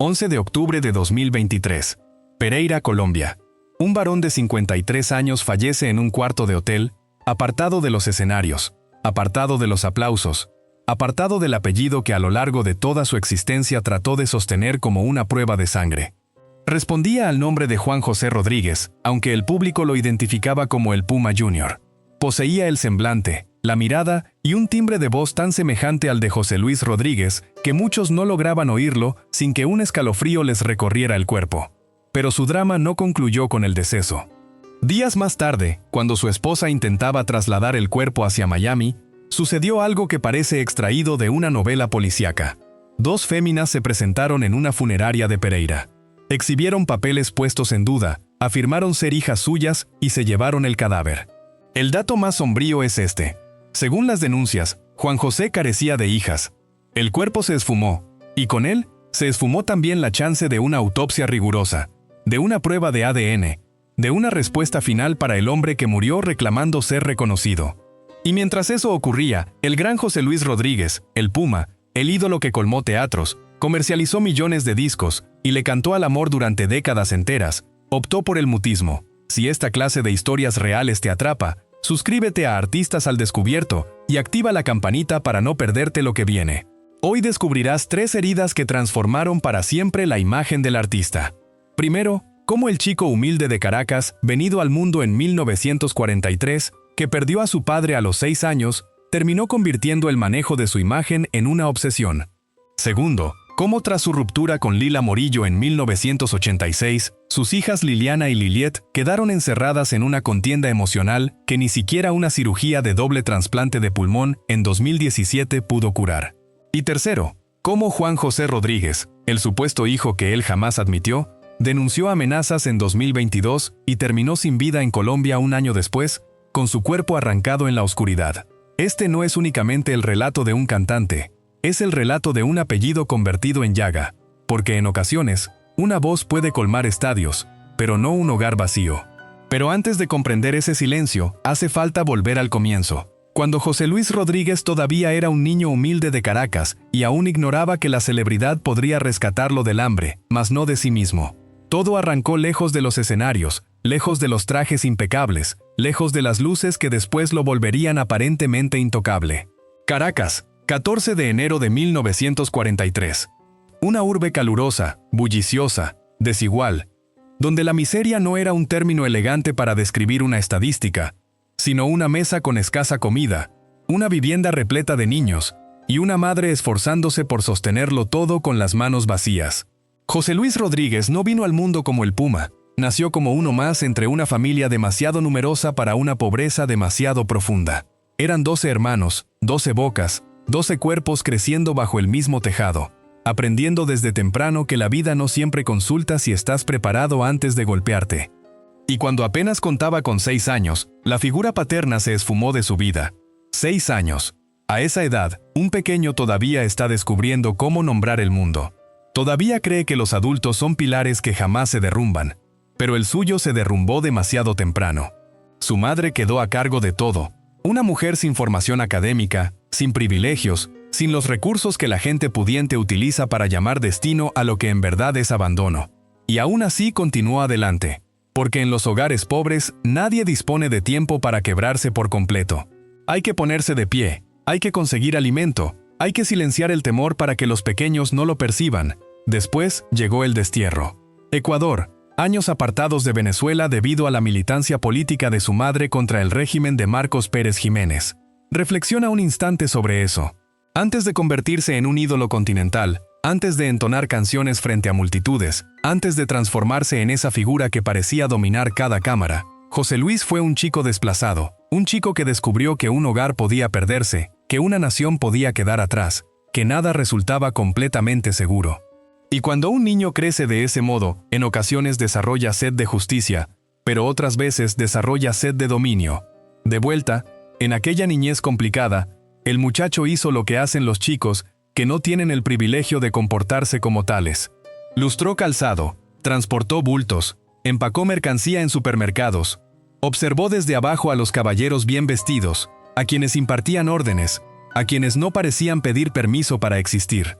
11 de octubre de 2023. Pereira, Colombia. Un varón de 53 años fallece en un cuarto de hotel, apartado de los escenarios, apartado de los aplausos, apartado del apellido que a lo largo de toda su existencia trató de sostener como una prueba de sangre. Respondía al nombre de Juan José Rodríguez, aunque el público lo identificaba como el Puma Jr. Poseía el semblante, la mirada y un timbre de voz tan semejante al de José Luis Rodríguez que muchos no lograban oírlo sin que un escalofrío les recorriera el cuerpo. Pero su drama no concluyó con el deceso. Días más tarde, cuando su esposa intentaba trasladar el cuerpo hacia Miami, sucedió algo que parece extraído de una novela policíaca. Dos féminas se presentaron en una funeraria de Pereira. Exhibieron papeles puestos en duda, afirmaron ser hijas suyas y se llevaron el cadáver. El dato más sombrío es este. Según las denuncias, Juan José carecía de hijas. El cuerpo se esfumó, y con él se esfumó también la chance de una autopsia rigurosa, de una prueba de ADN, de una respuesta final para el hombre que murió reclamando ser reconocido. Y mientras eso ocurría, el gran José Luis Rodríguez, el Puma, el ídolo que colmó teatros, comercializó millones de discos y le cantó al amor durante décadas enteras, optó por el mutismo. Si esta clase de historias reales te atrapa, suscríbete a Artistas al Descubierto y activa la campanita para no perderte lo que viene. Hoy descubrirás 3 heridas que transformaron para siempre la imagen del artista. Primero, cómo el chico humilde de Caracas, venido al mundo en 1943, que perdió a su padre a los 6 años, terminó convirtiendo el manejo de su imagen en una obsesión. Segundo, cómo tras su ruptura con Lila Morillo en 1986, sus hijas Liliana y Liliet quedaron encerradas en una contienda emocional que ni siquiera una cirugía de doble trasplante de pulmón en 2017 pudo curar. Y tercero, cómo Juan José Rodríguez, el supuesto hijo que él jamás admitió, denunció amenazas en 2022 y terminó sin vida en Colombia un año después, con su cuerpo arrancado en la oscuridad. Este no es únicamente el relato de un cantante, es el relato de un apellido convertido en llaga, porque en ocasiones, una voz puede colmar estadios, pero no un hogar vacío. Pero antes de comprender ese silencio, hace falta volver al comienzo, cuando José Luis Rodríguez todavía era un niño humilde de Caracas y aún ignoraba que la celebridad podría rescatarlo del hambre, mas no de sí mismo. Todo arrancó lejos de los escenarios, lejos de los trajes impecables, lejos de las luces que después lo volverían aparentemente intocable. Caracas, 14 de enero de 1943. Una urbe calurosa, bulliciosa, desigual, donde la miseria no era un término elegante para describir una estadística, sino una mesa con escasa comida, una vivienda repleta de niños, y una madre esforzándose por sostenerlo todo con las manos vacías. José Luis Rodríguez no vino al mundo como el Puma, nació como uno más entre una familia demasiado numerosa para una pobreza demasiado profunda. Eran 12 hermanos, 12 bocas, 12 cuerpos creciendo bajo el mismo tejado, aprendiendo desde temprano que la vida no siempre consulta si estás preparado antes de golpearte. Y cuando apenas contaba con 6 años, la figura paterna se esfumó de su vida. 6 años. A esa edad, un pequeño todavía está descubriendo cómo nombrar el mundo. Todavía cree que los adultos son pilares que jamás se derrumban, pero el suyo se derrumbó demasiado temprano. Su madre quedó a cargo de todo, una mujer sin formación académica, sin privilegios, sin los recursos que la gente pudiente utiliza para llamar destino a lo que en verdad es abandono. Y aún así continuó adelante, porque en los hogares pobres nadie dispone de tiempo para quebrarse por completo. Hay que ponerse de pie, hay que conseguir alimento, hay que silenciar el temor para que los pequeños no lo perciban. Después llegó el destierro. Ecuador, años apartados de Venezuela debido a la militancia política de su madre contra el régimen de Marcos Pérez Jiménez. Reflexiona un instante sobre eso. Antes de convertirse en un ídolo continental, antes de entonar canciones frente a multitudes, antes de transformarse en esa figura que parecía dominar cada cámara, José Luis fue un chico desplazado, un chico que descubrió que un hogar podía perderse, que una nación podía quedar atrás, que nada resultaba completamente seguro. Y cuando un niño crece de ese modo, en ocasiones desarrolla sed de justicia, pero otras veces desarrolla sed de dominio. De vuelta, en aquella niñez complicada, el muchacho hizo lo que hacen los chicos que no tienen el privilegio de comportarse como tales. Lustró calzado, transportó bultos, empacó mercancía en supermercados, observó desde abajo a los caballeros bien vestidos, a quienes impartían órdenes, a quienes no parecían pedir permiso para existir.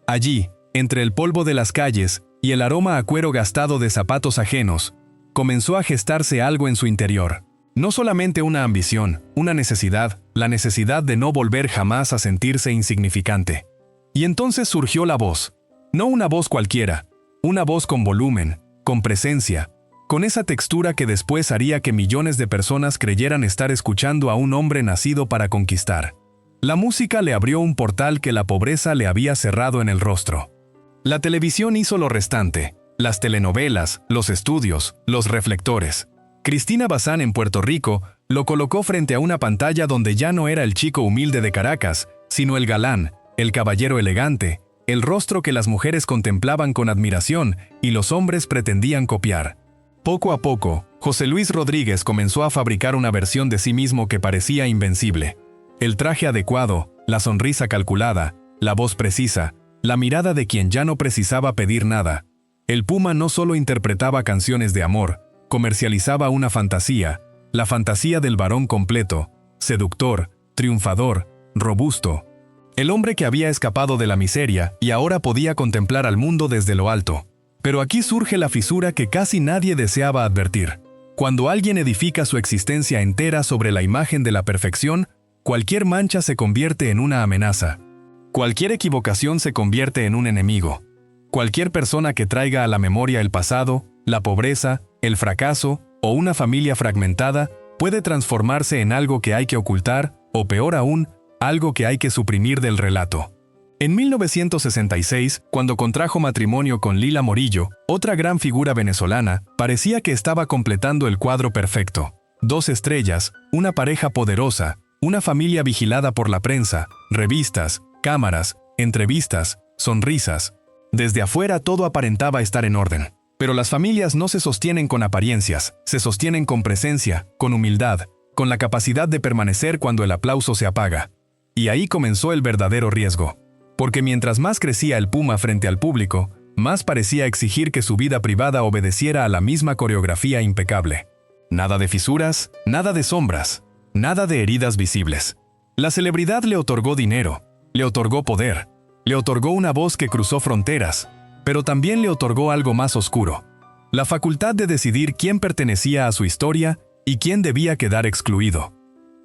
Allí, entre el polvo de las calles y el aroma a cuero gastado de zapatos ajenos, comenzó a gestarse algo en su interior. No solamente una ambición, una necesidad, la necesidad de no volver jamás a sentirse insignificante. Y entonces surgió la voz. No una voz cualquiera, una voz con volumen, con presencia, con esa textura que después haría que millones de personas creyeran estar escuchando a un hombre nacido para conquistar. La música le abrió un portal que la pobreza le había cerrado en el rostro. La televisión hizo lo restante, las telenovelas, los estudios, los reflectores. Cristina Bazán en Puerto Rico lo colocó frente a una pantalla donde ya no era el chico humilde de Caracas, sino el galán, el caballero elegante, el rostro que las mujeres contemplaban con admiración y los hombres pretendían copiar. Poco a poco, José Luis Rodríguez comenzó a fabricar una versión de sí mismo que parecía invencible. El traje adecuado, la sonrisa calculada, la voz precisa, la mirada de quien ya no precisaba pedir nada. El Puma no solo interpretaba canciones de amor, comercializaba una fantasía, la fantasía del varón completo, seductor, triunfador, robusto. El hombre que había escapado de la miseria y ahora podía contemplar al mundo desde lo alto. Pero aquí surge la fisura que casi nadie deseaba advertir. Cuando alguien edifica su existencia entera sobre la imagen de la perfección, cualquier mancha se convierte en una amenaza. Cualquier equivocación se convierte en un enemigo. Cualquier persona que traiga a la memoria el pasado, la pobreza, el fracaso o una familia fragmentada puede transformarse en algo que hay que ocultar, o peor aún, algo que hay que suprimir del relato. En 1966, cuando contrajo matrimonio con Lila Morillo, otra gran figura venezolana, parecía que estaba completando el cuadro perfecto. 2 estrellas, una pareja poderosa, una familia vigilada por la prensa, revistas, cámaras, entrevistas, sonrisas. Desde afuera todo aparentaba estar en orden. Pero las familias no se sostienen con apariencias, se sostienen con presencia, con humildad, con la capacidad de permanecer cuando el aplauso se apaga. Y ahí comenzó el verdadero riesgo. Porque mientras más crecía el Puma frente al público, más parecía exigir que su vida privada obedeciera a la misma coreografía impecable. Nada de fisuras, nada de sombras, nada de heridas visibles. La celebridad le otorgó dinero, le otorgó poder, le otorgó una voz que cruzó fronteras, pero también le otorgó algo más oscuro: la facultad de decidir quién pertenecía a su historia y quién debía quedar excluido.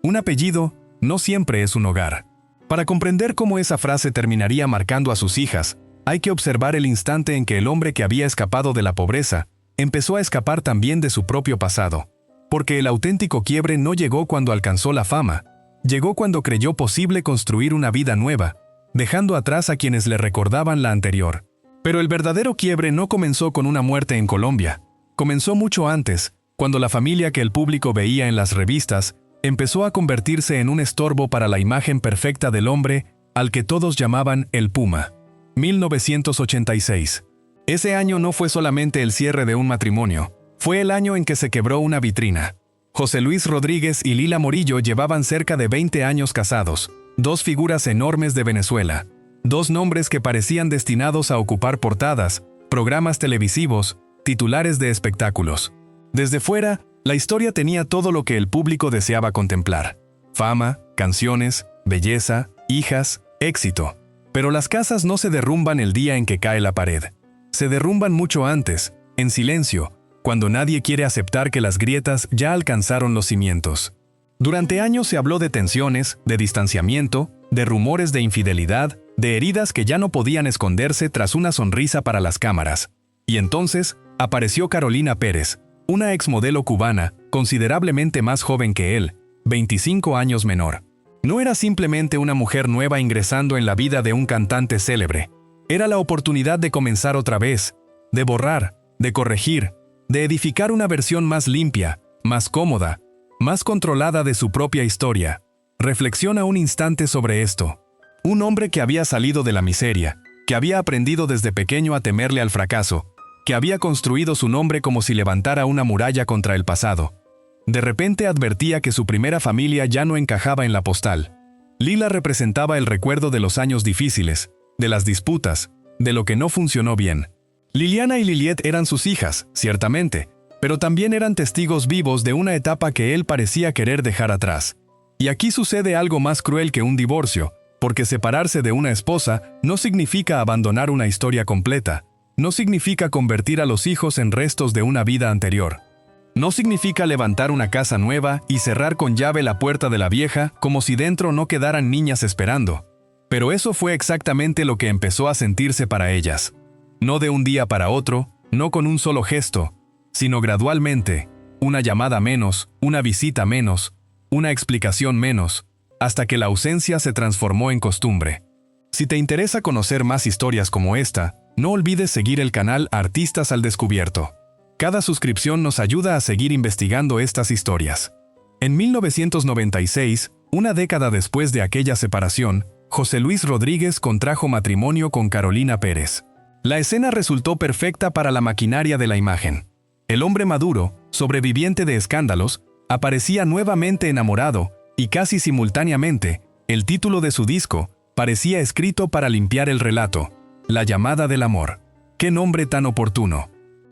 Un apellido no siempre es un hogar. Para comprender cómo esa frase terminaría marcando a sus hijas, hay que observar el instante en que el hombre que había escapado de la pobreza empezó a escapar también de su propio pasado. Porque el auténtico quiebre no llegó cuando alcanzó la fama, llegó cuando creyó posible construir una vida nueva, dejando atrás a quienes le recordaban la anterior. Pero el verdadero quiebre no comenzó con una muerte en Colombia. Comenzó mucho antes, cuando la familia que el público veía en las revistas empezó a convertirse en un estorbo para la imagen perfecta del hombre al que todos llamaban el Puma. 1986. Ese año no fue solamente el cierre de un matrimonio, fue el año en que se quebró una vitrina. José Luis Rodríguez y Lila Morillo llevaban cerca de 20 años casados, 2 figuras enormes de Venezuela, 2 nombres que parecían destinados a ocupar portadas, programas televisivos, titulares de espectáculos. Desde fuera, la historia tenía todo lo que el público deseaba contemplar: fama, canciones, belleza, hijas, éxito. Pero las casas no se derrumban el día en que cae la pared. Se derrumban mucho antes, en silencio, cuando nadie quiere aceptar que las grietas ya alcanzaron los cimientos. Durante años se habló de tensiones, de distanciamiento, de rumores de infidelidad, de heridas que ya no podían esconderse tras una sonrisa para las cámaras. Y entonces apareció Carolina Pérez, una exmodelo cubana, considerablemente más joven que él, 25 años menor. No era simplemente una mujer nueva ingresando en la vida de un cantante célebre. Era la oportunidad de comenzar otra vez, de borrar, de corregir, de edificar una versión más limpia, más cómoda, más controlada de su propia historia. Reflexiona un instante sobre esto. Un hombre que había salido de la miseria, que había aprendido desde pequeño a temerle al fracaso, que había construido su nombre como si levantara una muralla contra el pasado. De repente advertía que su primera familia ya no encajaba en la postal. Lila representaba el recuerdo de los años difíciles, de las disputas, de lo que no funcionó bien. Liliana y Liliet eran sus hijas, ciertamente, pero también eran testigos vivos de una etapa que él parecía querer dejar atrás. Y aquí sucede algo más cruel que un divorcio, porque separarse de una esposa no significa abandonar una historia completa, no significa convertir a los hijos en restos de una vida anterior. No significa levantar una casa nueva y cerrar con llave la puerta de la vieja como si dentro no quedaran niñas esperando. Pero eso fue exactamente lo que empezó a sentirse para ellas. No de un día para otro, no con un solo gesto, sino gradualmente, una llamada menos, una visita menos, una explicación menos, hasta que la ausencia se transformó en costumbre. Si te interesa conocer más historias como esta, no olvides seguir el canal Artistas al Descubierto. Cada suscripción nos ayuda a seguir investigando estas historias. En 1996, una década después de aquella separación, José Luis Rodríguez contrajo matrimonio con Carolina Pérez. La escena resultó perfecta para la maquinaria de la imagen. El hombre maduro, sobreviviente de escándalos, aparecía nuevamente enamorado, y casi simultáneamente, el título de su disco parecía escrito para limpiar el relato: La llamada del amor. ¡Qué nombre tan oportuno!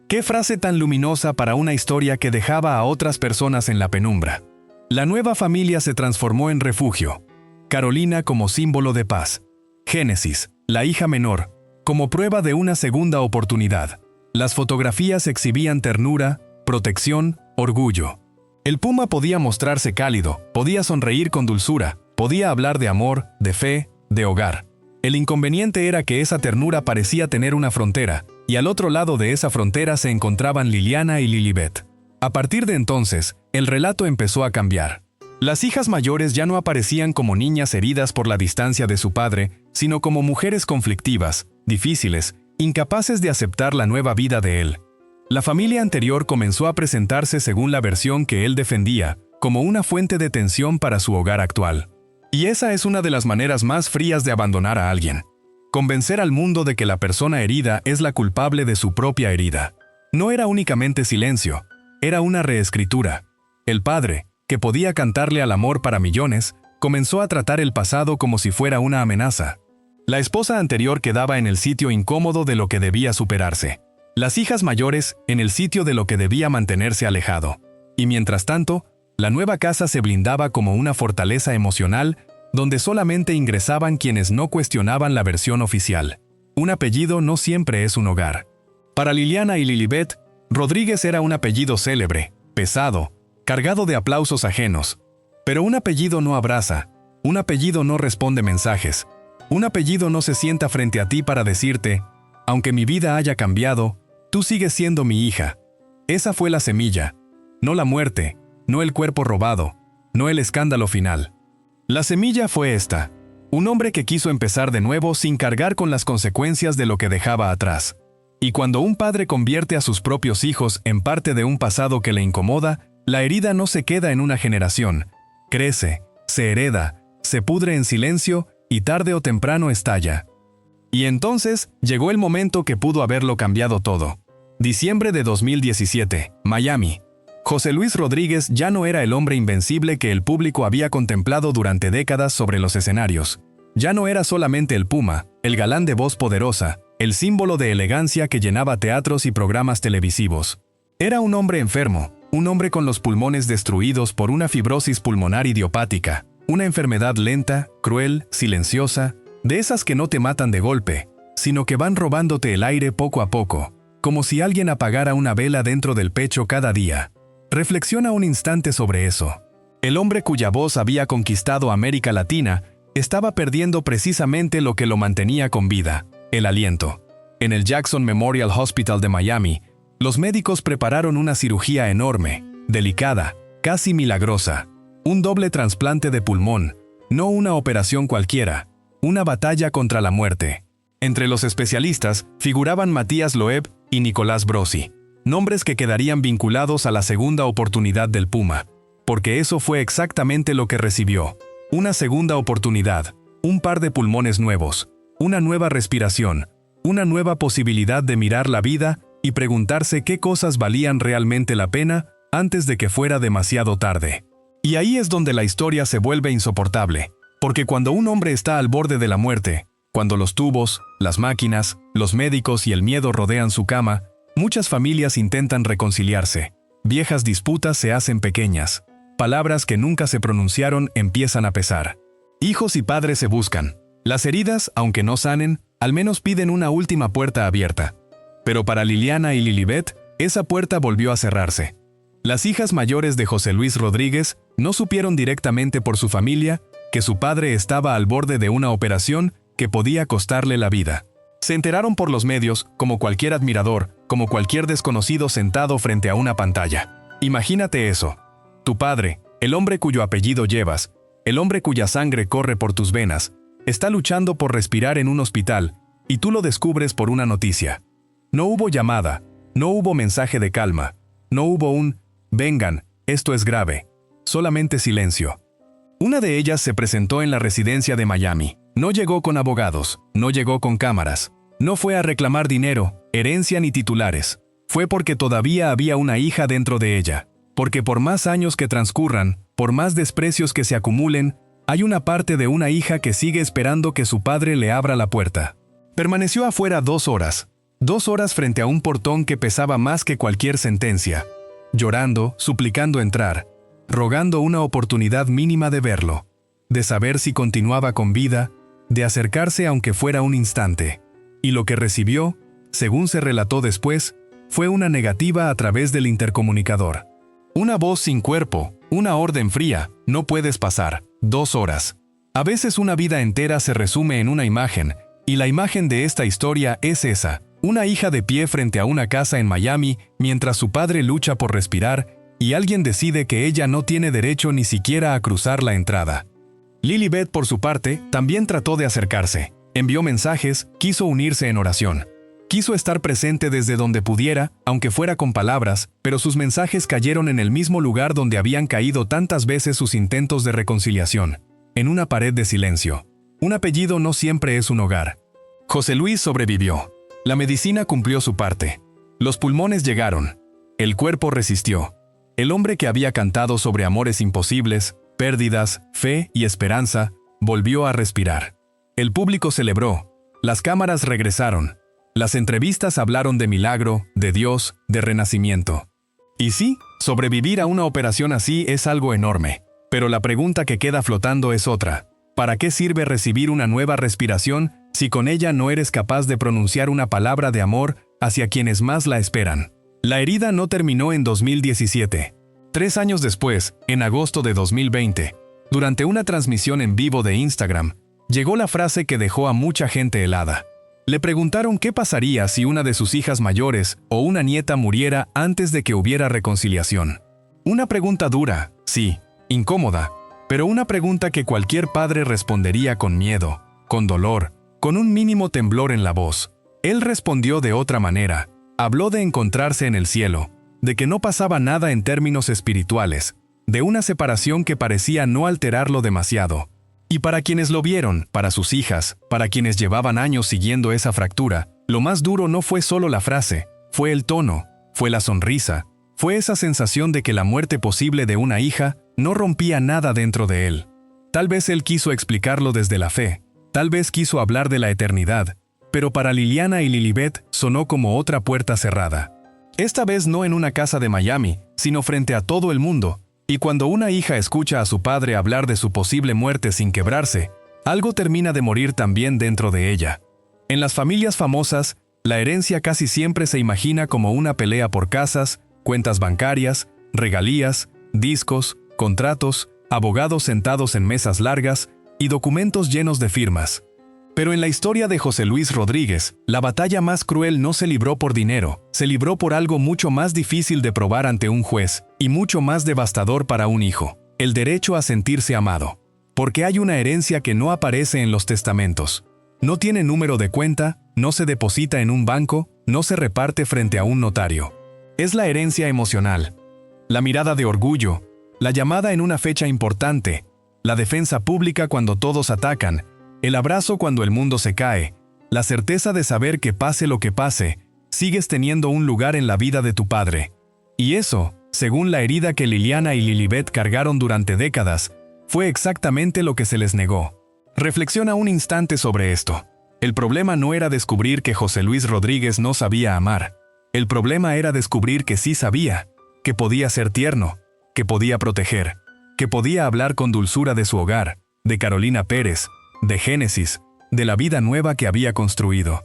¡Qué frase tan luminosa para una historia que dejaba a otras personas en la penumbra! La nueva familia se transformó en refugio. Carolina como símbolo de paz. Génesis, la hija menor, como prueba de una segunda oportunidad. Las fotografías exhibían ternura, protección, orgullo. El puma podía mostrarse cálido, podía sonreír con dulzura, podía hablar de amor, de fe, de hogar. El inconveniente era que esa ternura parecía tener una frontera, y al otro lado de esa frontera se encontraban Liliana y Lilibet. A partir de entonces, el relato empezó a cambiar. Las hijas mayores ya no aparecían como niñas heridas por la distancia de su padre, sino como mujeres conflictivas, difíciles, incapaces de aceptar la nueva vida de él. La familia anterior comenzó a presentarse según la versión que él defendía, como una fuente de tensión para su hogar actual. Y esa es una de las maneras más frías de abandonar a alguien. Convencer al mundo de que la persona herida es la culpable de su propia herida. No era únicamente silencio, era una reescritura. El padre, que podía cantarle al amor para millones, comenzó a tratar el pasado como si fuera una amenaza. La esposa anterior quedaba en el sitio incómodo de lo que debía superarse. Las hijas mayores en el sitio de lo que debía mantenerse alejado. Y mientras tanto, la nueva casa se blindaba como una fortaleza emocional donde solamente ingresaban quienes no cuestionaban la versión oficial. Un apellido no siempre es un hogar. Para Liliana y Lilibet, Rodríguez era un apellido célebre, pesado, cargado de aplausos ajenos. Pero un apellido no abraza, un apellido no responde mensajes, un apellido no se sienta frente a ti para decirte: aunque mi vida haya cambiado, tú sigues siendo mi hija. Esa fue la semilla, no la muerte, no el cuerpo robado, no el escándalo final. La semilla fue esta: un hombre que quiso empezar de nuevo sin cargar con las consecuencias de lo que dejaba atrás. Y cuando un padre convierte a sus propios hijos en parte de un pasado que le incomoda, la herida no se queda en una generación. Crece, se hereda, se pudre en silencio y tarde o temprano estalla. Y entonces llegó el momento que pudo haberlo cambiado todo. Diciembre de 2017, Miami. José Luis Rodríguez ya no era el hombre invencible que el público había contemplado durante décadas sobre los escenarios. Ya no era solamente el puma, el galán de voz poderosa, el símbolo de elegancia que llenaba teatros y programas televisivos. Era un hombre enfermo, un hombre con los pulmones destruidos por una fibrosis pulmonar idiopática, una enfermedad lenta, cruel, silenciosa, de esas que no te matan de golpe, sino que van robándote el aire poco a poco, como si alguien apagara una vela dentro del pecho cada día. Reflexiona un instante sobre eso. El hombre cuya voz había conquistado América Latina estaba perdiendo precisamente lo que lo mantenía con vida: el aliento. En el Jackson Memorial Hospital de Miami, los médicos prepararon una cirugía enorme, delicada, casi milagrosa. Un doble trasplante de pulmón, no una operación cualquiera, una batalla contra la muerte. Entre los especialistas figuraban Matías Loeb y Nicolás Brosi, nombres que quedarían vinculados a la segunda oportunidad del Puma, porque eso fue exactamente lo que recibió: una segunda oportunidad, un par de pulmones nuevos, una nueva respiración, una nueva posibilidad de mirar la vida y preguntarse qué cosas valían realmente la pena antes de que fuera demasiado tarde. Y ahí es donde la historia se vuelve insoportable, porque cuando un hombre está al borde de la muerte, cuando los tubos, las máquinas, los médicos y el miedo rodean su cama, muchas familias intentan reconciliarse. Viejas disputas se hacen pequeñas. Palabras que nunca se pronunciaron empiezan a pesar. Hijos y padres se buscan. Las heridas, aunque no sanen, al menos piden una última puerta abierta. Pero para Liliana y Lilibet, esa puerta volvió a cerrarse. Las hijas mayores de José Luis Rodríguez no supieron directamente por su familia que su padre estaba al borde de una operación que podía costarle la vida. Se enteraron por los medios, como cualquier admirador, como cualquier desconocido sentado frente a una pantalla. Imagínate eso. Tu padre, el hombre cuyo apellido llevas, el hombre cuya sangre corre por tus venas, está luchando por respirar en un hospital, y tú lo descubres por una noticia. No hubo llamada, no hubo mensaje de calma, no hubo un «vengan, esto es grave», solamente silencio. Una de ellas se presentó en la residencia de Miami. No llegó con abogados, no llegó con cámaras. No fue a reclamar dinero, herencia ni titulares. Fue porque todavía había una hija dentro de ella. Porque por más años que transcurran, por más desprecios que se acumulen, hay una parte de una hija que sigue esperando que su padre le abra la puerta. Permaneció afuera 2 horas. 2 horas frente a un portón que pesaba más que cualquier sentencia. Llorando, suplicando entrar, rogando una oportunidad mínima de verlo, de saber si continuaba con vida, de acercarse aunque fuera un instante. Y lo que recibió, según se relató después, fue una negativa a través del intercomunicador. Una voz sin cuerpo, una orden fría, no puedes pasar. 2 horas. A veces una vida entera se resume en una imagen, y la imagen de esta historia es esa. Una hija de pie frente a una casa en Miami mientras su padre lucha por respirar y alguien decide que ella no tiene derecho ni siquiera a cruzar la entrada. Lilibet, por su parte, también trató de acercarse. Envió mensajes, quiso unirse en oración. Quiso estar presente desde donde pudiera, aunque fuera con palabras, pero sus mensajes cayeron en el mismo lugar donde habían caído tantas veces sus intentos de reconciliación, en una pared de silencio. Un apellido no siempre es un hogar. José Luis sobrevivió. La medicina cumplió su parte. Los pulmones llegaron. El cuerpo resistió. El hombre que había cantado sobre amores imposibles, pérdidas, fe y esperanza, volvió a respirar. El público celebró. Las cámaras regresaron. Las entrevistas hablaron de milagro, de Dios, de renacimiento. Y sí, sobrevivir a una operación así es algo enorme. Pero la pregunta que queda flotando es otra. ¿Para qué sirve recibir una nueva respiración si con ella no eres capaz de pronunciar una palabra de amor hacia quienes más la esperan? La herida no terminó en 2017. 3 años después, en agosto de 2020, durante una transmisión en vivo de Instagram, llegó la frase que dejó a mucha gente helada. Le preguntaron qué pasaría si una de sus hijas mayores o una nieta muriera antes de que hubiera reconciliación. Una pregunta dura, sí, incómoda, pero una pregunta que cualquier padre respondería con miedo, con dolor, con un mínimo temblor en la voz. Él respondió de otra manera. Habló de encontrarse en el cielo, de que no pasaba nada en términos espirituales, de una separación que parecía no alterarlo demasiado. Y para quienes lo vieron, para sus hijas, para quienes llevaban años siguiendo esa fractura, lo más duro no fue solo la frase, fue el tono, fue la sonrisa, fue esa sensación de que la muerte posible de una hija no rompía nada dentro de él. Tal vez él quiso explicarlo desde la fe, tal vez quiso hablar de la eternidad, pero para Liliana y Lilibet sonó como otra puerta cerrada. Esta vez no en una casa de Miami, sino frente a todo el mundo, y cuando una hija escucha a su padre hablar de su posible muerte sin quebrarse, algo termina de morir también dentro de ella. En las familias famosas, la herencia casi siempre se imagina como una pelea por casas, cuentas bancarias, regalías, discos, contratos, abogados sentados en mesas largas y documentos llenos de firmas. Pero en la historia de José Luis Rodríguez, la batalla más cruel no se libró por dinero, se libró por algo mucho más difícil de probar ante un juez y mucho más devastador para un hijo: el derecho a sentirse amado. Porque hay una herencia que no aparece en los testamentos. No tiene número de cuenta, no se deposita en un banco, no se reparte frente a un notario. Es la herencia emocional. La mirada de orgullo, la llamada en una fecha importante, la defensa pública cuando todos atacan, el abrazo cuando el mundo se cae, la certeza de saber que pase lo que pase, sigues teniendo un lugar en la vida de tu padre. Y eso, según la herida que Liliana y Lilibet cargaron durante décadas, fue exactamente lo que se les negó. Reflexiona un instante sobre esto. El problema no era descubrir que José Luis Rodríguez no sabía amar. El problema era descubrir que sí sabía, que podía ser tierno, que podía proteger, que podía hablar con dulzura de su hogar, de Carolina Pérez, de Génesis, de la vida nueva que había construido.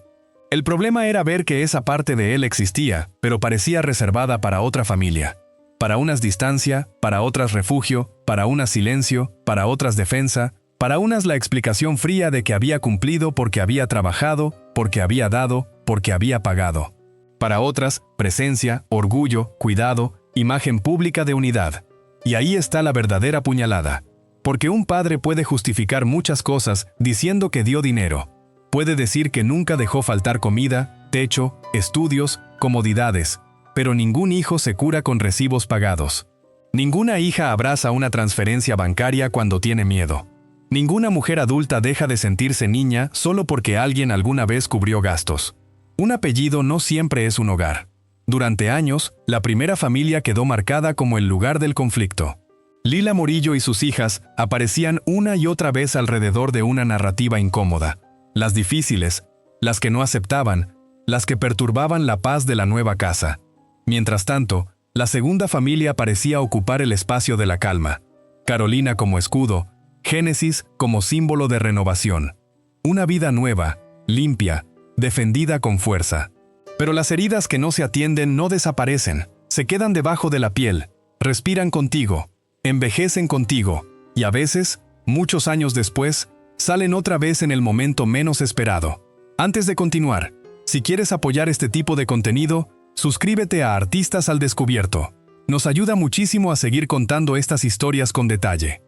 El problema era ver que esa parte de él existía, pero parecía reservada para otra familia. Para unas distancia, para otras refugio, para unas silencio, para otras defensa, para unas la explicación fría de que había cumplido porque había trabajado, porque había dado, porque había pagado. Para otras, presencia, orgullo, cuidado, imagen pública de unidad. Y ahí está la verdadera puñalada. Porque un padre puede justificar muchas cosas diciendo que dio dinero. Puede decir que nunca dejó faltar comida, techo, estudios, comodidades, pero ningún hijo se cura con recibos pagados. Ninguna hija abraza una transferencia bancaria cuando tiene miedo. Ninguna mujer adulta deja de sentirse niña solo porque alguien alguna vez cubrió gastos. Un apellido no siempre es un hogar. Durante años, la primera familia quedó marcada como el lugar del conflicto. Lila Morillo y sus hijas aparecían una y otra vez alrededor de una narrativa incómoda. Las difíciles, las que no aceptaban, las que perturbaban la paz de la nueva casa. Mientras tanto, la segunda familia parecía ocupar el espacio de la calma. Carolina como escudo, Génesis como símbolo de renovación. Una vida nueva, limpia, defendida con fuerza. Pero las heridas que no se atienden no desaparecen, se quedan debajo de la piel, respiran contigo, envejecen contigo, y a veces, muchos años después, salen otra vez en el momento menos esperado. Antes de continuar, si quieres apoyar este tipo de contenido, suscríbete a Artistas al Descubierto. Nos ayuda muchísimo a seguir contando estas historias con detalle.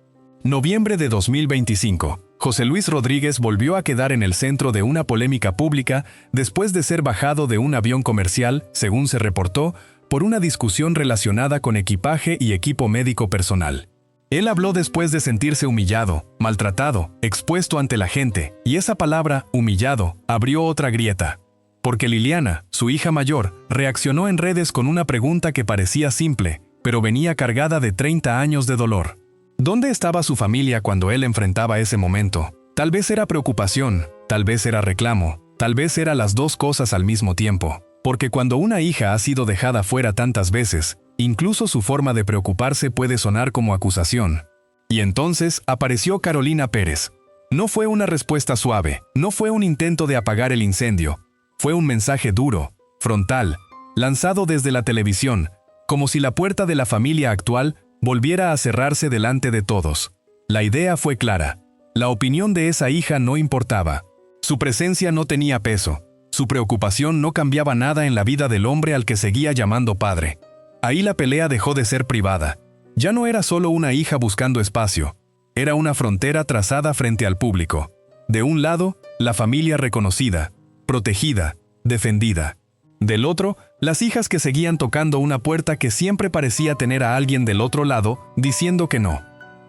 Noviembre de 2025. José Luis Rodríguez volvió a quedar en el centro de una polémica pública después de ser bajado de un avión comercial, según se reportó, por una discusión relacionada con equipaje y equipo médico personal. Él habló después de sentirse humillado, maltratado, expuesto ante la gente, y esa palabra, humillado, abrió otra grieta. Porque Liliana, su hija mayor, reaccionó en redes con una pregunta que parecía simple, pero venía cargada de 30 años de dolor. ¿Dónde estaba su familia cuando él enfrentaba ese momento? Tal vez era preocupación, tal vez era reclamo, tal vez era las dos cosas al mismo tiempo. Porque cuando una hija ha sido dejada fuera tantas veces, incluso su forma de preocuparse puede sonar como acusación. Y entonces apareció Carolina Pérez. No fue una respuesta suave, no fue un intento de apagar el incendio. Fue un mensaje duro, frontal, lanzado desde la televisión, como si la puerta de la familia actual volviera a cerrarse delante de todos. La idea fue clara. La opinión de esa hija no importaba. Su presencia no tenía peso. Su preocupación no cambiaba nada en la vida del hombre al que seguía llamando padre. Ahí la pelea dejó de ser privada. Ya no era solo una hija buscando espacio. Era una frontera trazada frente al público. De un lado, la familia reconocida, protegida, defendida. Del otro, las hijas que seguían tocando una puerta que siempre parecía tener a alguien del otro lado, diciendo que no.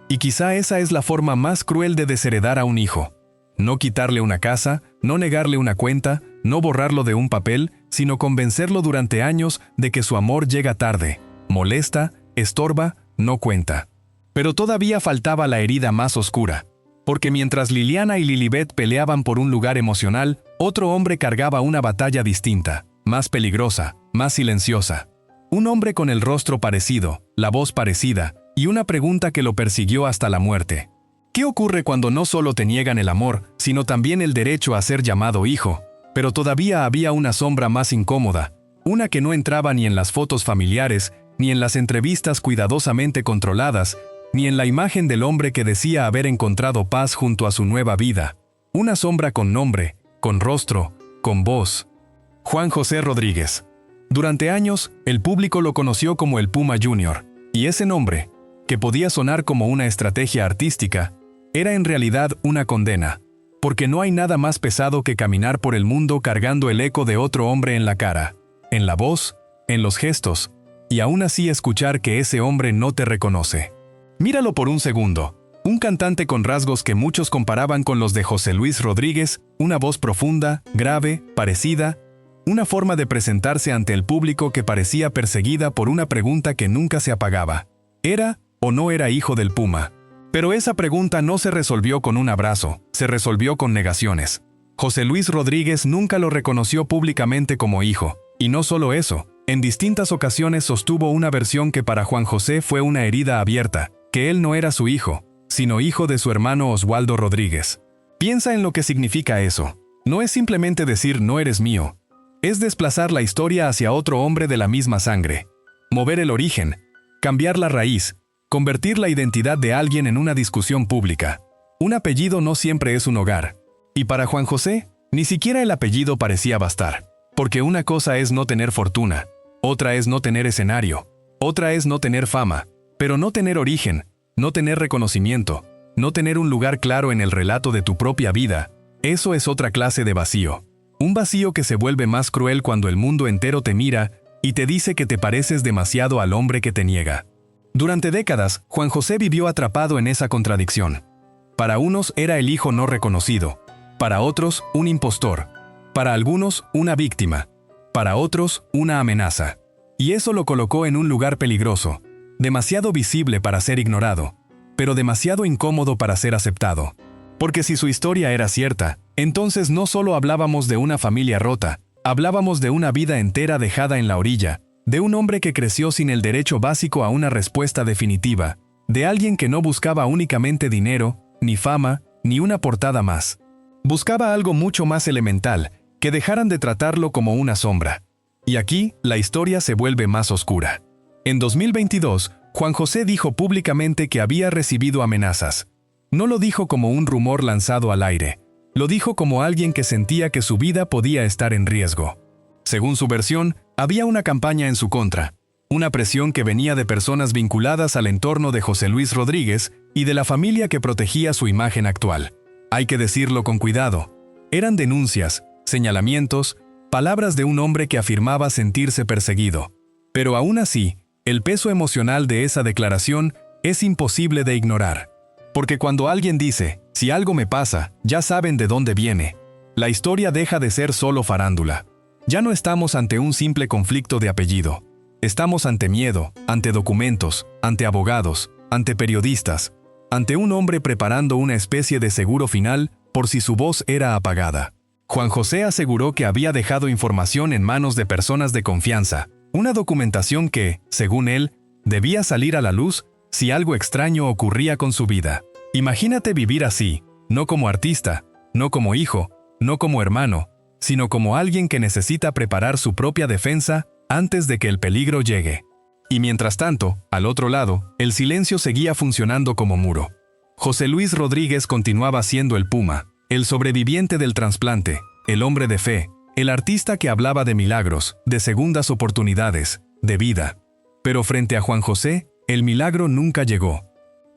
Y quizá esa es la forma más cruel de desheredar a un hijo. No quitarle una casa, no negarle una cuenta, no borrarlo de un papel, sino convencerlo durante años de que su amor llega tarde, molesta, estorba, no cuenta. Pero todavía faltaba la herida más oscura. Porque mientras Liliana y Lilibet peleaban por un lugar emocional, otro hombre cargaba una batalla distinta, más peligrosa, más silenciosa. Un hombre con el rostro parecido, la voz parecida, y una pregunta que lo persiguió hasta la muerte. ¿Qué ocurre cuando no solo te niegan el amor, sino también el derecho a ser llamado hijo? Pero todavía había una sombra más incómoda, una que no entraba ni en las fotos familiares, ni en las entrevistas cuidadosamente controladas, ni en la imagen del hombre que decía haber encontrado paz junto a su nueva vida. Una sombra con nombre, con rostro, con voz. Juan José Rodríguez. Durante años, el público lo conoció como el Puma Junior, y ese nombre, que podía sonar como una estrategia artística, era en realidad una condena. Porque no hay nada más pesado que caminar por el mundo cargando el eco de otro hombre en la cara, en la voz, en los gestos, y aún así escuchar que ese hombre no te reconoce. Míralo por un segundo. Un cantante con rasgos que muchos comparaban con los de José Luis Rodríguez, una voz profunda, grave, parecida, una forma de presentarse ante el público que parecía perseguida por una pregunta que nunca se apagaba. ¿Era o no era hijo del Puma? Pero esa pregunta no se resolvió con un abrazo, se resolvió con negaciones. José Luis Rodríguez nunca lo reconoció públicamente como hijo, y no solo eso, en distintas ocasiones sostuvo una versión que para Juan José fue una herida abierta, que él no era su hijo, sino hijo de su hermano Oswaldo Rodríguez. Piensa en lo que significa eso. No es simplemente decir no eres mío. Es desplazar la historia hacia otro hombre de la misma sangre. Mover el origen, cambiar la raíz, convertir la identidad de alguien en una discusión pública. Un apellido no siempre es un hogar. Y para Juan José, ni siquiera el apellido parecía bastar. Porque una cosa es no tener fortuna, otra es no tener escenario, otra es no tener fama, pero no tener origen, no tener reconocimiento, no tener un lugar claro en el relato de tu propia vida, eso es otra clase de vacío. Un vacío que se vuelve más cruel cuando el mundo entero te mira y te dice que te pareces demasiado al hombre que te niega. Durante décadas, Juan José vivió atrapado en esa contradicción. Para unos era el hijo no reconocido, para otros un impostor, para algunos una víctima, para otros una amenaza. Y eso lo colocó en un lugar peligroso, demasiado visible para ser ignorado, pero demasiado incómodo para ser aceptado. Porque si su historia era cierta, entonces no solo hablábamos de una familia rota, hablábamos de una vida entera dejada en la orilla, de un hombre que creció sin el derecho básico a una respuesta definitiva, de alguien que no buscaba únicamente dinero, ni fama, ni una portada más. Buscaba algo mucho más elemental, que dejaran de tratarlo como una sombra. Y aquí, la historia se vuelve más oscura. En 2022, Juan José dijo públicamente que había recibido amenazas. No lo dijo como un rumor lanzado al aire, lo dijo como alguien que sentía que su vida podía estar en riesgo. Según su versión, había una campaña en su contra, una presión que venía de personas vinculadas al entorno de José Luis Rodríguez y de la familia que protegía su imagen actual. Hay que decirlo con cuidado. Eran denuncias, señalamientos, palabras de un hombre que afirmaba sentirse perseguido. Pero aún así, el peso emocional de esa declaración es imposible de ignorar. Porque cuando alguien dice, si algo me pasa, ya saben de dónde viene, la historia deja de ser solo farándula. Ya no estamos ante un simple conflicto de apellido. Estamos ante miedo, ante documentos, ante abogados, ante periodistas, ante un hombre preparando una especie de seguro final por si su voz era apagada. Juan José aseguró que había dejado información en manos de personas de confianza, una documentación que, según él, debía salir a la luz si algo extraño ocurría con su vida. Imagínate vivir así, no como artista, no como hijo, no como hermano, sino como alguien que necesita preparar su propia defensa antes de que el peligro llegue. Y mientras tanto, al otro lado, el silencio seguía funcionando como muro. José Luis Rodríguez continuaba siendo el Puma, el sobreviviente del trasplante, el hombre de fe, el artista que hablaba de milagros, de segundas oportunidades, de vida. Pero frente a Juan José, el milagro nunca llegó.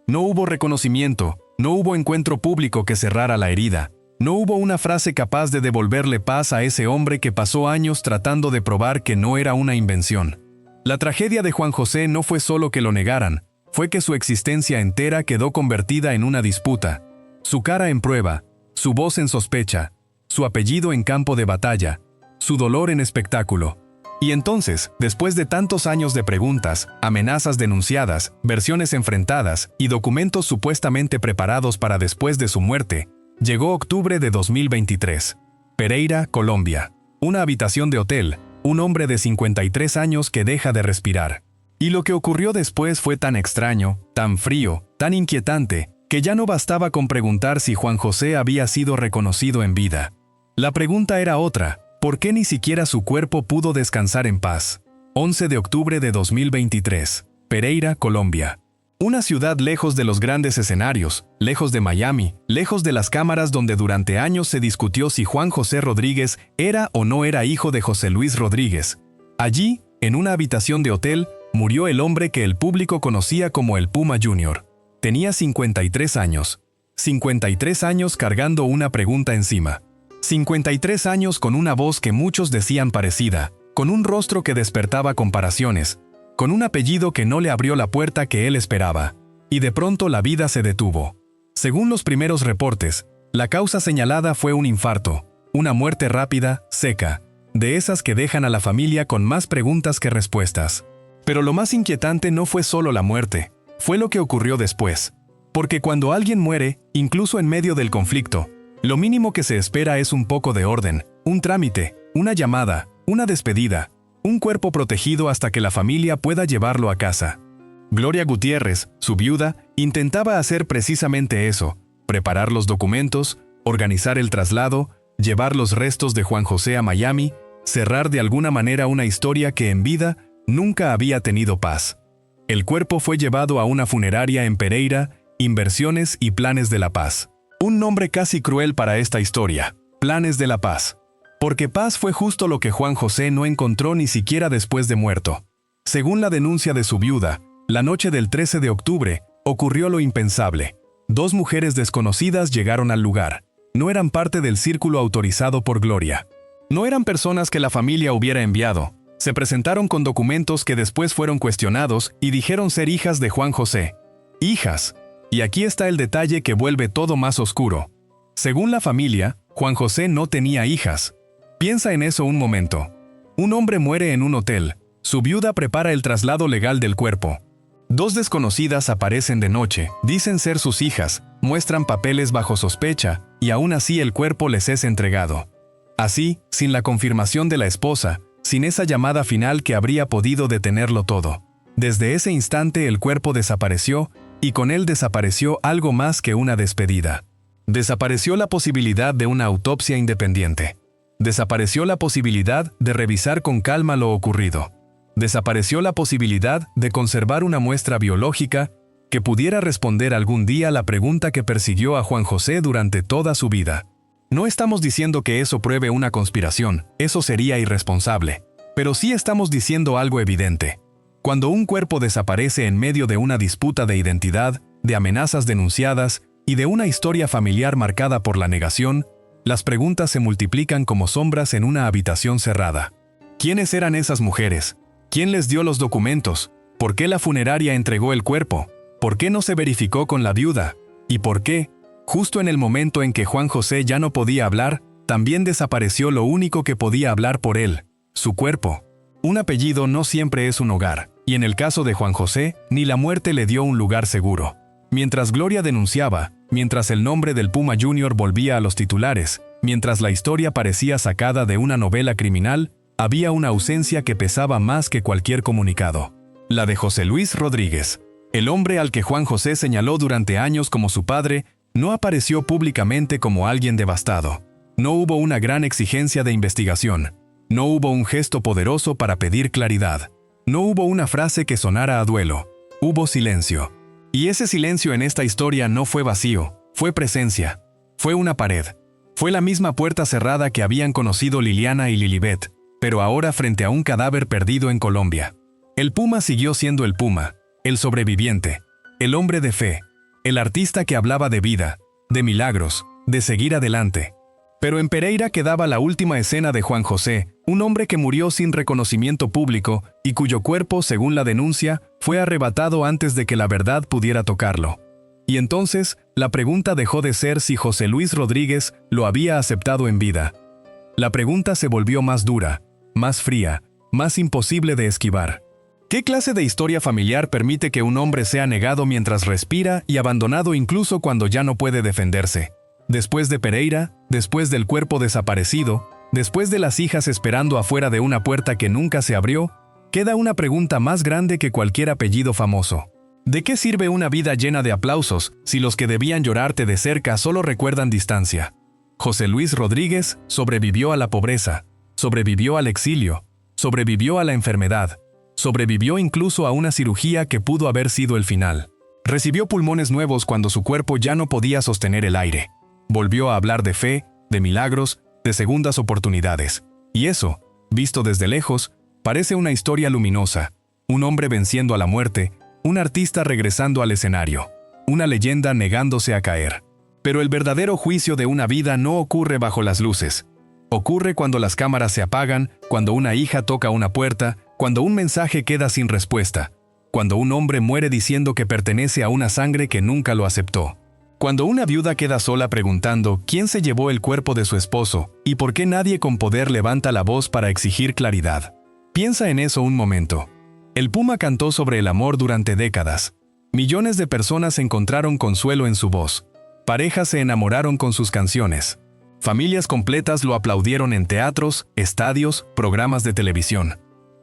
No hubo reconocimiento, no hubo encuentro público que cerrara la herida, no hubo una frase capaz de devolverle paz a ese hombre que pasó años tratando de probar que no era una invención. La tragedia de Juan José no fue solo que lo negaran, fue que su existencia entera quedó convertida en una disputa. Su cara en prueba, su voz en sospecha, su apellido en campo de batalla, su dolor en espectáculo. Y entonces, después de tantos años de preguntas, amenazas denunciadas, versiones enfrentadas y documentos supuestamente preparados para después de su muerte, llegó octubre de 2023. Pereira, Colombia. Una habitación de hotel, un hombre de 53 años que deja de respirar. Y lo que ocurrió después fue tan extraño, tan frío, tan inquietante, que ya no bastaba con preguntar si Juan José había sido reconocido en vida. La pregunta era otra: ¿por qué ni siquiera su cuerpo pudo descansar en paz? 11 de octubre de 2023. Pereira, Colombia. Una ciudad lejos de los grandes escenarios, lejos de Miami, lejos de las cámaras donde durante años se discutió si Juan José Rodríguez era o no era hijo de José Luis Rodríguez. Allí, en una habitación de hotel, murió el hombre que el público conocía como el Puma Jr. Tenía 53 años. 53 años cargando una pregunta encima. 53 años con una voz que muchos decían parecida, con un rostro que despertaba comparaciones, con un apellido que no le abrió la puerta que él esperaba. Y de pronto la vida se detuvo. Según los primeros reportes, la causa señalada fue un infarto, una muerte rápida, seca, de esas que dejan a la familia con más preguntas que respuestas. Pero lo más inquietante no fue solo la muerte, fue lo que ocurrió después. Porque cuando alguien muere, incluso en medio del conflicto, lo mínimo que se espera es un poco de orden, un trámite, una llamada, una despedida, un cuerpo protegido hasta que la familia pueda llevarlo a casa. Gloria Gutiérrez, su viuda, intentaba hacer precisamente eso, preparar los documentos, organizar el traslado, llevar los restos de Juan José a Miami, cerrar de alguna manera una historia que en vida nunca había tenido paz. El cuerpo fue llevado a una funeraria en Pereira, Inversiones y Planes de la Paz. Un nombre casi cruel para esta historia, Planes de la Paz. Porque paz fue justo lo que Juan José no encontró ni siquiera después de muerto. Según la denuncia de su viuda, la noche del 13 de octubre, ocurrió lo impensable. 2 mujeres desconocidas llegaron al lugar. No eran parte del círculo autorizado por Gloria. No eran personas que la familia hubiera enviado. Se presentaron con documentos que después fueron cuestionados y dijeron ser hijas de Juan José. Hijas. Y aquí está el detalle que vuelve todo más oscuro. Según la familia, Juan José no tenía hijas. Piensa en eso un momento. Un hombre muere en un hotel. Su viuda prepara el traslado legal del cuerpo. 2 desconocidas aparecen de noche, dicen ser sus hijas, muestran papeles bajo sospecha, y aún así el cuerpo les es entregado. Así, sin la confirmación de la esposa, sin esa llamada final que habría podido detenerlo todo. Desde ese instante el cuerpo desapareció, y con él desapareció algo más que una despedida. Desapareció la posibilidad de una autopsia independiente. Desapareció la posibilidad de revisar con calma lo ocurrido. Desapareció la posibilidad de conservar una muestra biológica que pudiera responder algún día la pregunta que persiguió a Juan José durante toda su vida. No estamos diciendo que eso pruebe una conspiración, eso sería irresponsable. Pero sí estamos diciendo algo evidente. Cuando un cuerpo desaparece en medio de una disputa de identidad, de amenazas denunciadas y de una historia familiar marcada por la negación, las preguntas se multiplican como sombras en una habitación cerrada. ¿Quiénes eran esas mujeres? ¿Quién les dio los documentos? ¿Por qué la funeraria entregó el cuerpo? ¿Por qué no se verificó con la viuda? ¿Y por qué, justo en el momento en que Juan José ya no podía hablar, también desapareció lo único que podía hablar por él, su cuerpo? Un apellido no siempre es un hogar, y en el caso de Juan José, ni la muerte le dio un lugar seguro. Mientras Gloria denunciaba, mientras el nombre del Puma Jr. volvía a los titulares, mientras la historia parecía sacada de una novela criminal, había una ausencia que pesaba más que cualquier comunicado. La de José Luis Rodríguez. El hombre al que Juan José señaló durante años como su padre, no apareció públicamente como alguien devastado. No hubo una gran exigencia de investigación. No hubo un gesto poderoso para pedir claridad. No hubo una frase que sonara a duelo. Hubo silencio. Y ese silencio en esta historia no fue vacío, fue presencia. Fue una pared. Fue la misma puerta cerrada que habían conocido Liliana y Lilibet, pero ahora frente a un cadáver perdido en Colombia. El Puma siguió siendo el Puma, el sobreviviente, el hombre de fe, el artista que hablaba de vida, de milagros, de seguir adelante. Pero en Pereira quedaba la última escena de Juan José, un hombre que murió sin reconocimiento público y cuyo cuerpo, según la denuncia, fue arrebatado antes de que la verdad pudiera tocarlo. Y entonces, la pregunta dejó de ser si José Luis Rodríguez lo había aceptado en vida. La pregunta se volvió más dura, más fría, más imposible de esquivar. ¿Qué clase de historia familiar permite que un hombre sea negado mientras respira y abandonado incluso cuando ya no puede defenderse? Después de Pereira, después del cuerpo desaparecido, después de las hijas esperando afuera de una puerta que nunca se abrió, queda una pregunta más grande que cualquier apellido famoso. ¿De qué sirve una vida llena de aplausos si los que debían llorarte de cerca solo recuerdan distancia? José Luis Rodríguez sobrevivió a la pobreza, sobrevivió al exilio, sobrevivió a la enfermedad, sobrevivió incluso a una cirugía que pudo haber sido el final. Recibió pulmones nuevos cuando su cuerpo ya no podía sostener el aire. Volvió a hablar de fe, de milagros, de segundas oportunidades. Y eso, visto desde lejos, parece una historia luminosa. Un hombre venciendo a la muerte, un artista regresando al escenario, una leyenda negándose a caer. Pero el verdadero juicio de una vida no ocurre bajo las luces. Ocurre cuando las cámaras se apagan, cuando una hija toca una puerta, cuando un mensaje queda sin respuesta, cuando un hombre muere diciendo que pertenece a una sangre que nunca lo aceptó. Cuando una viuda queda sola preguntando quién se llevó el cuerpo de su esposo y por qué nadie con poder levanta la voz para exigir claridad. Piensa en eso un momento. El Puma cantó sobre el amor durante décadas. Millones de personas encontraron consuelo en su voz. Parejas se enamoraron con sus canciones. Familias completas lo aplaudieron en teatros, estadios, programas de televisión.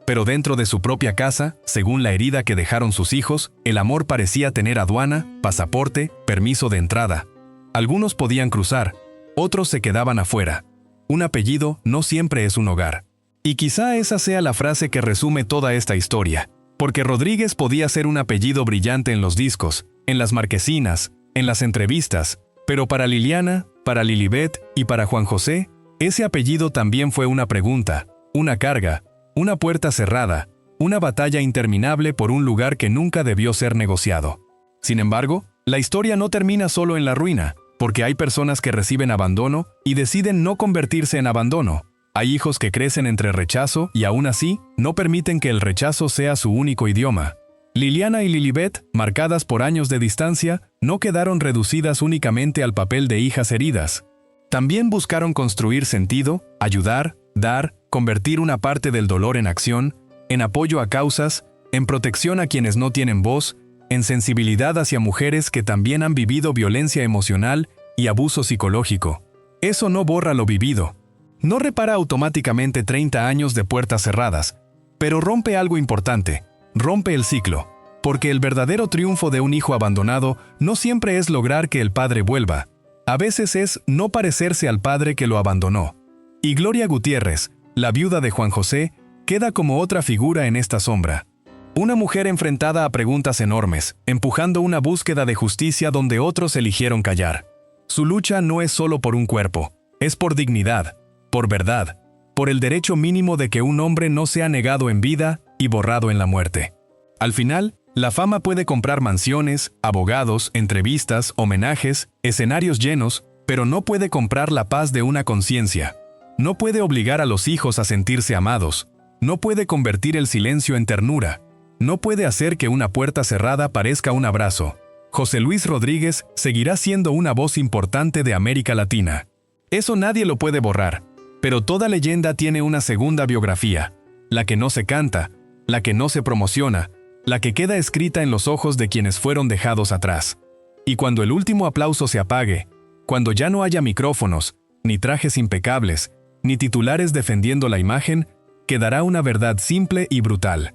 Pero dentro de su propia casa, según la herida que dejaron sus hijos, el amor parecía tener aduana, pasaporte, permiso de entrada. Algunos podían cruzar, otros se quedaban afuera. Un apellido no siempre es un hogar. Y quizá esa sea la frase que resume toda esta historia, porque Rodríguez podía ser un apellido brillante en los discos, en las marquesinas, en las entrevistas, pero para Liliana, para Lilibet y para Juan José, ese apellido también fue una pregunta, una carga, una puerta cerrada, una batalla interminable por un lugar que nunca debió ser negociado. Sin embargo, la historia no termina solo en la ruina, porque hay personas que reciben abandono y deciden no convertirse en abandono. Hay hijos que crecen entre rechazo y aún así no permiten que el rechazo sea su único idioma. Liliana y Lilibet, marcadas por años de distancia, no quedaron reducidas únicamente al papel de hijas heridas. También buscaron construir sentido, ayudar, dar, convertir una parte del dolor en acción, en apoyo a causas, en protección a quienes no tienen voz, en sensibilidad hacia mujeres que también han vivido violencia emocional y abuso psicológico. Eso no borra lo vivido. No repara automáticamente 30 años de puertas cerradas, pero rompe algo importante, rompe el ciclo, porque el verdadero triunfo de un hijo abandonado no siempre es lograr que el padre vuelva. A veces es no parecerse al padre que lo abandonó. Y Gloria Gutiérrez, la viuda de Juan José, queda como otra figura en esta sombra. Una mujer enfrentada a preguntas enormes, empujando una búsqueda de justicia donde otros eligieron callar. Su lucha no es solo por un cuerpo, es por dignidad, por verdad, por el derecho mínimo de que un hombre no sea negado en vida y borrado en la muerte. Al final, la fama puede comprar mansiones, abogados, entrevistas, homenajes, escenarios llenos, pero no puede comprar la paz de una conciencia. No puede obligar a los hijos a sentirse amados. No puede convertir el silencio en ternura. No puede hacer que una puerta cerrada parezca un abrazo. José Luis Rodríguez seguirá siendo una voz importante de América Latina. Eso nadie lo puede borrar. Pero toda leyenda tiene una segunda biografía, la que no se canta, la que no se promociona, la que queda escrita en los ojos de quienes fueron dejados atrás. Y cuando el último aplauso se apague, cuando ya no haya micrófonos, ni trajes impecables, ni titulares defendiendo la imagen, quedará una verdad simple y brutal.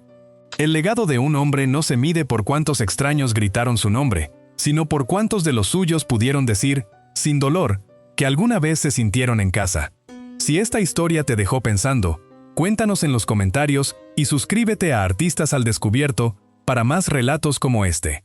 El legado de un hombre no se mide por cuántos extraños gritaron su nombre, sino por cuántos de los suyos pudieron decir, sin dolor, que alguna vez se sintieron en casa. Si esta historia te dejó pensando, cuéntanos en los comentarios y suscríbete a Artistas al Descubierto para más relatos como este.